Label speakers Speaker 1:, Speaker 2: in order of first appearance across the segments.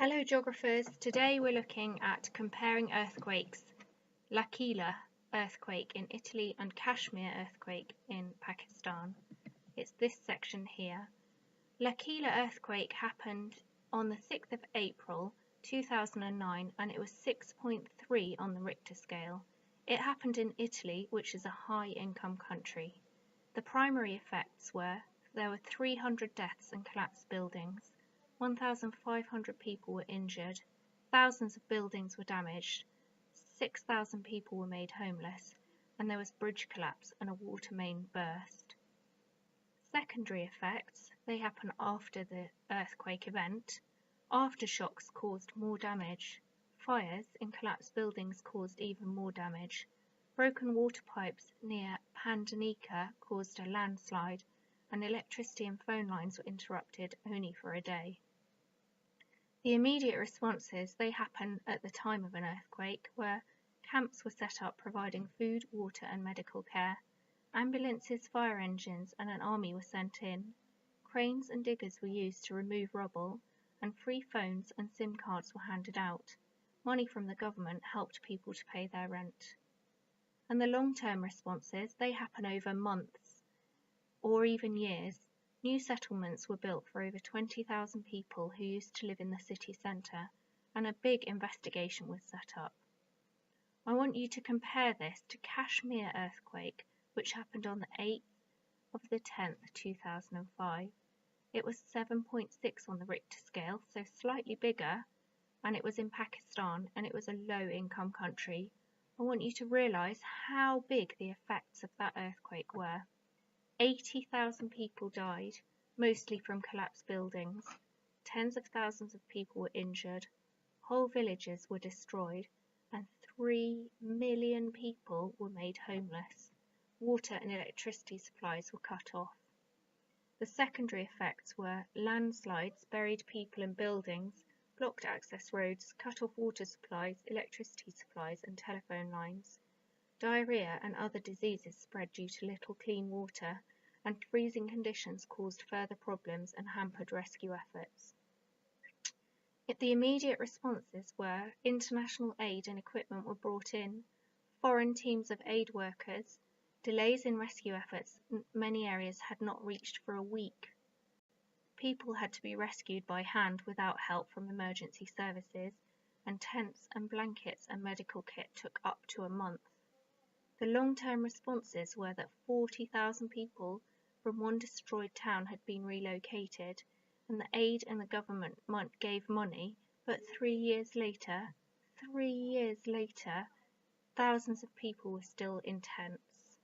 Speaker 1: Hello geographers, today we're looking at comparing earthquakes, L'Aquila earthquake in Italy and Kashmir earthquake in Pakistan. It's this section here. L'Aquila earthquake happened on the 6th of April 2009 and it was 6.3 on the Richter scale. It happened in Italy, which is a high-income country. The primary effects were there were 300 deaths and collapsed buildings. 1,500 people were injured, thousands of buildings were damaged, 6,000 people were made homeless, and there was bridge collapse and a water main burst. Secondary effects, they happen after the earthquake event. Aftershocks caused more damage. Fires in collapsed buildings caused even more damage. Broken water pipes near Pandanica caused a landslide, and electricity and phone lines were interrupted only for a day. The immediate responses, they happen at the time of an earthquake, where camps were set up providing food, water and medical care. Ambulances, fire engines and an army were sent in. Cranes and diggers were used to remove rubble, and free phones and SIM cards were handed out. Money from the government helped people to pay their rent. And the long-term responses, they happen over months or even years. New settlements were built for over 20,000 people who used to live in the city centre, and a big investigation was set up. I want you to compare this to Kashmir earthquake, which happened on the 8th of the 10th, 2005. It was 7.6 on the Richter scale, so slightly bigger, and it was in Pakistan, and it was a low-income country. I want you to realise how big the effects of that earthquake were. 80,000 people died, mostly from collapsed buildings. Tens of thousands of people were injured. Whole villages were destroyed, and 3 million people were made homeless. Water and electricity supplies were cut off. The secondary effects were landslides buried people and buildings, blocked access roads, cut off water supplies, electricity supplies and telephone lines. Diarrhea and other diseases spread due to little clean water, and freezing conditions caused further problems and hampered rescue efforts. The immediate responses were international aid and equipment were brought in, foreign teams of aid workers, delays in rescue efforts in many areas had not reached for a week. People had to be rescued by hand without help from emergency services, and tents and blankets and medical kit took up to a month. The long-term responses were that 40,000 people from one destroyed town had been relocated, and the aid and the government gave money, but 3 years later, thousands of people were still in tents.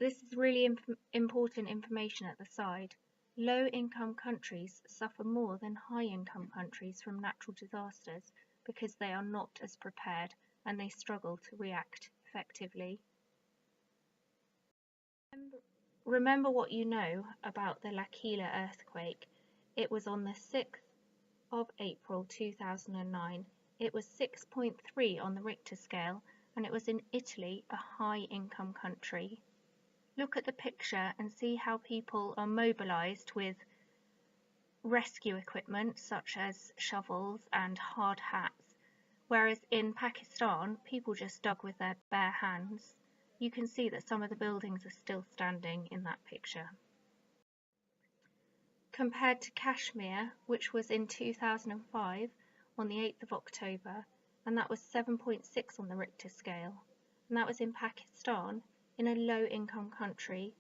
Speaker 1: This is really important information at the side. Low-income countries suffer more than high-income countries from natural disasters because they are not as prepared and they struggle to react effectively. Remember what you know about the L'Aquila earthquake. It was on the 6th of April 2009. It was 6.3 on the Richter scale, and it was in Italy, a high-income country. Look at the picture and see how people are mobilised with rescue equipment such as shovels and hard hats. Whereas in Pakistan, people just dug with their bare hands. You can see that some of the buildings are still standing in that picture. Compared to Kashmir, which was in 2005 on the 8th of October, and that was 7.6 on the Richter scale. And that was in Pakistan, in a low-income country,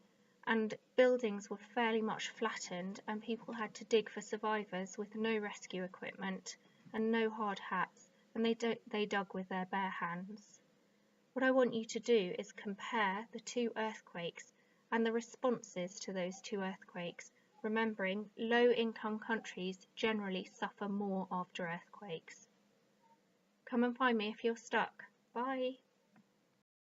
Speaker 1: and buildings were fairly much flattened and people had to dig for survivors with no rescue equipment and no hard hats. And they dug with their bare hands. What I want you to do is compare the two earthquakes and the responses to those two earthquakes, remembering low-income countries generally suffer more after earthquakes. Come and find me if you're stuck. Bye!